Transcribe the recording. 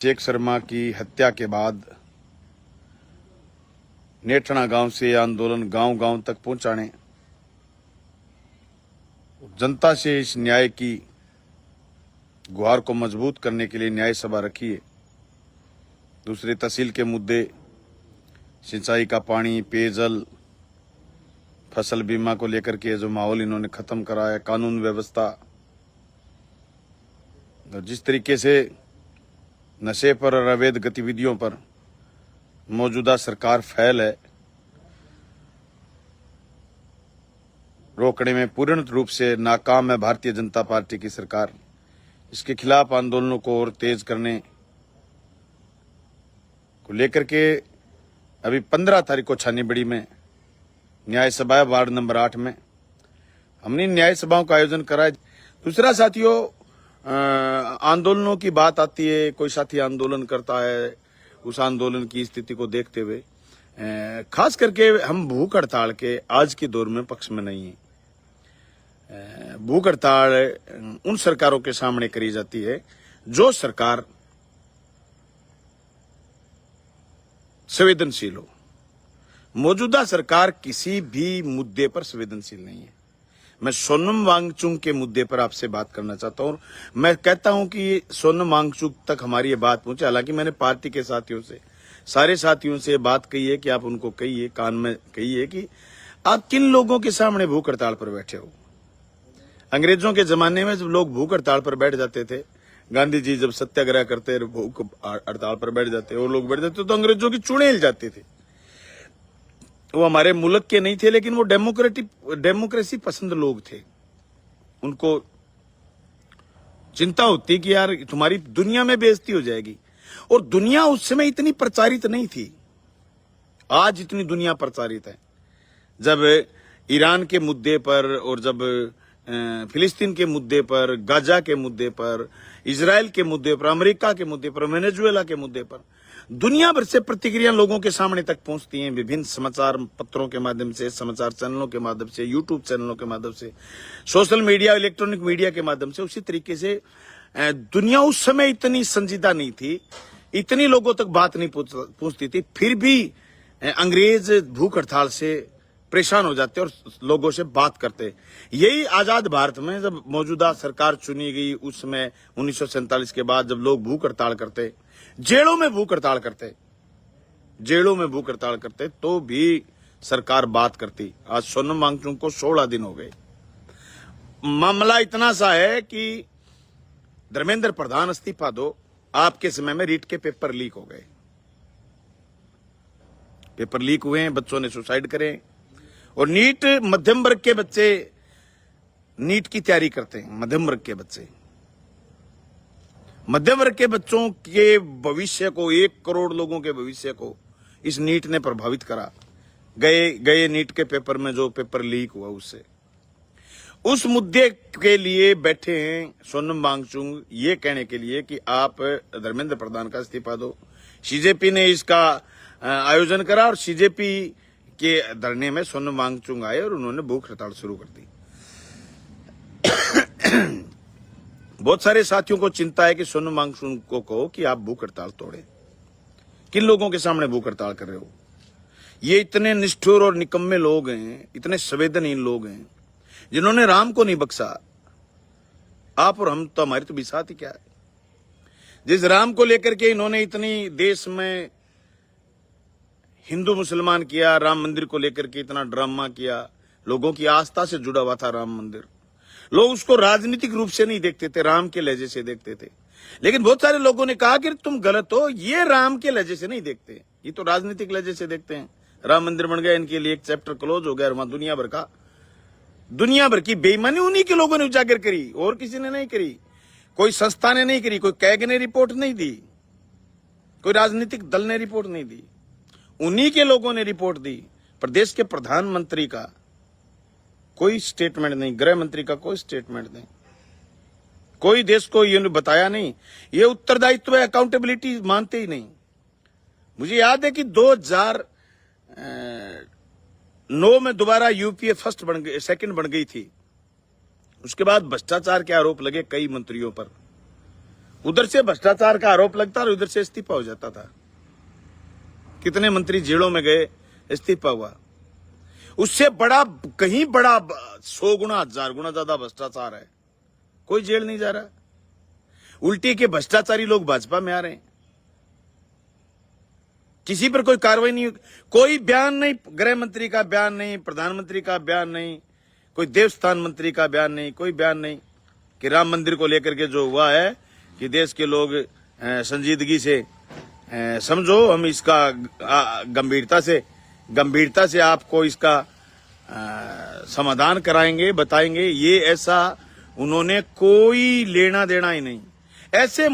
शेख शर्मा की हत्या के बाद नेठना गांव से आंदोलन गांव गांव तक पहुंचाने, जनता से इस न्याय की गुहार को मजबूत करने के लिए न्याय सभा रखी है। दूसरे तहसील के मुद्दे, सिंचाई का पानी, पेयजल, फसल बीमा को लेकर के जो माहौल इन्होंने खत्म करा है, कानून व्यवस्था, और जिस तरीके से नशे पर और अवैध गतिविधियों पर मौजूदा सरकार फैल है, रोकने में पूर्ण रूप से नाकाम है भारतीय जनता पार्टी की सरकार। इसके खिलाफ आंदोलनों को और तेज करने को लेकर के अभी 15 तारीख को छानीबड़ी में न्याय सभा है, वार्ड नंबर 8 में हमने न्याय सभाओं का आयोजन करा है। दूसरा साथियों, आंदोलनों की बात आती है, कोई साथी आंदोलन करता है, उस आंदोलन की स्थिति को देखते हुए खास करके हम भूख हड़ताल के आज के दौर में पक्ष में नहीं है। भूख हड़ताल उन सरकारों के सामने करी जाती है जो सरकार संवेदनशील हो। मौजूदा सरकार किसी भी मुद्दे पर संवेदनशील नहीं है। मैं सोनम वांगचुक के मुद्दे पर आपसे बात करना चाहता हूं। मैं कहता हूं कि सोनम वांगचुक तक हमारी ये बात पहुंचे। हालांकि मैंने पार्टी के साथियों से, सारे साथियों से बात कही है कि आप उनको कहिए, कान में कहिए कि आप किन लोगों के सामने भूख हड़ताल पर बैठे हो। अंग्रेजों के जमाने में जब लोग भूख हड़ताल पर बैठ जाते थे, गांधी जी जब सत्याग्रह करते, भूख हड़ताल पर बैठ जाते और लोग बैठ जाते तो अंग्रेजों की चूड़े हिल जाते थे। वो हमारे मुल्क के नहीं थे, लेकिन वो डेमोक्रेसी पसंद लोग थे। उनको चिंता होती कि यार तुम्हारी दुनिया में बेइज्जती हो जाएगी। और दुनिया उस समय इतनी प्रचारित नहीं थी, आज इतनी दुनिया प्रचारित है। जब ईरान के मुद्दे पर और जब फिलिस्तीन के मुद्दे पर, गाजा के मुद्दे पर, इजराइल के मुद्दे पर, अमेरिका के मुद्दे पर, वेनेजुएला के मुद्दे पर दुनिया भर से प्रतिक्रिया लोगों के सामने तक पहुंचती हैं। विभिन्न समाचार पत्रों के माध्यम से, समाचार चैनलों के माध्यम से, यूट्यूब चैनलों के माध्यम से, सोशल मीडिया, इलेक्ट्रॉनिक मीडिया के माध्यम से। उसी तरीके से दुनिया उस समय इतनी संजीदा नहीं थी, इतनी लोगों तक बात नहीं पहुंचती थी। फिर भी अंग्रेज भूख हड़ताल से परेशान हो जाते और लोगों से बात करते। यही आजाद भारत में जब मौजूदा सरकार चुनी गई, उस समय 1947 के बाद जब लोग भूख हड़ताल करते, जेलों में भूख हड़ताल करते, जेलों में भूख हड़ताल करते, तो भी सरकार बात करती। आज सोनम वांगचुक को 16 दिन हो गए। मामला इतना सा है कि धर्मेंद्र प्रधान इस्तीफा दो, आपके समय में रीट के पेपर लीक हो गए। पेपर लीक हुए हैं, बच्चों ने सुसाइड करे। और नीट, मध्यम वर्ग के बच्चे नीट की तैयारी करते हैं। मध्यम वर्ग के बच्चे, मध्यम वर्ग के बच्चों के भविष्य को, 1 करोड़ लोगों के भविष्य को इस नीट ने प्रभावित करा। गए नीट के पेपर में जो पेपर लीक हुआ, उससे उस मुद्दे के लिए बैठे हैं सोनम वांगचुक, ये कहने के लिए कि आप धर्मेंद्र प्रधान का इस्तीफा दो। सीजेपी ने इसका आयोजन करा और सीजेपी के धरने में सोनम वांगचुक आए और उन्होंने भूख हड़ताल शुरू कर दी। बहुत सारे साथियों को चिंता है कि सोनम वांगचुक को कहो कि आप भूख हड़ताल तोड़े। किन लोगों के सामने भूख हड़ताल कर रहे हो? ये इतने निष्ठुर और निकम्मे लोग हैं, इतने संवेदनहीन लोग हैं, जिन्होंने राम को नहीं बख्शा। आप और हम तो, हमारी तो बिसात ही क्या है। जिस राम को लेकर के इन्होंने इतनी देश में हिंदू मुसलमान किया, राम मंदिर को लेकर के इतना ड्रामा किया, लोगों की आस्था से जुड़ा हुआ था राम मंदिर। लोग उसको राजनीतिक रूप से नहीं देखते थे, राम के लहजे से देखते थे। लेकिन बहुत सारे लोगों ने कहा कि तुम गलत हो, ये राम के लहजे से नहीं देखते, ये तो राजनीतिक लहजे से देखते हैं। राम मंदिर बन गया, इनके लिए एक चैप्टर क्लोज हो गया। वहां दुनिया भर की बेईमानी उन्हीं के लोगों ने उजागर करी, और किसी ने नहीं करी। कोई संस्था ने नहीं करी, कोई कैग ने रिपोर्ट नहीं दी, कोई राजनीतिक दल ने रिपोर्ट नहीं दी, उन्हीं के लोगों ने रिपोर्ट दी। प्रदेश के प्रधानमंत्री का कोई स्टेटमेंट नहीं, गृह मंत्री का कोई स्टेटमेंट नहीं, कोई देश को ये बताया नहीं। ये उत्तरदायित्व, अकाउंटेबिलिटी मानते ही नहीं। मुझे याद है कि 2009 में दोबारा यूपीए सेकंड बन गई थी। उसके बाद भ्रष्टाचार के आरोप लगे कई मंत्रियों पर, उधर से भ्रष्टाचार का आरोप लगता और उधर से इस्तीफा हो जाता था। कितने मंत्री जेलों में गए, इस्तीफा हुआ। उससे बड़ा, कहीं बड़ा 100 गुना 1000 गुना ज्यादा भ्रष्टाचार है, कोई जेल नहीं जा रहा। उल्टी के भ्रष्टाचारी लोग भाजपा में आ रहे हैं, किसी पर कोई कार्रवाई नहीं, कोई बयान नहीं, गृह मंत्री का बयान नहीं, प्रधानमंत्री का बयान नहीं, कोई देवस्थान मंत्री का बयान नहीं, कोई बयान नहीं कि राम मंदिर को लेकर के जो हुआ है कि देश के लोग संजीदगी से समझो, हम इसका गंभीरता से आपको इसका समाधान कराएंगे, बताएंगे। ये ऐसा उन्होंने कोई लेना देना ही नहीं। ऐसे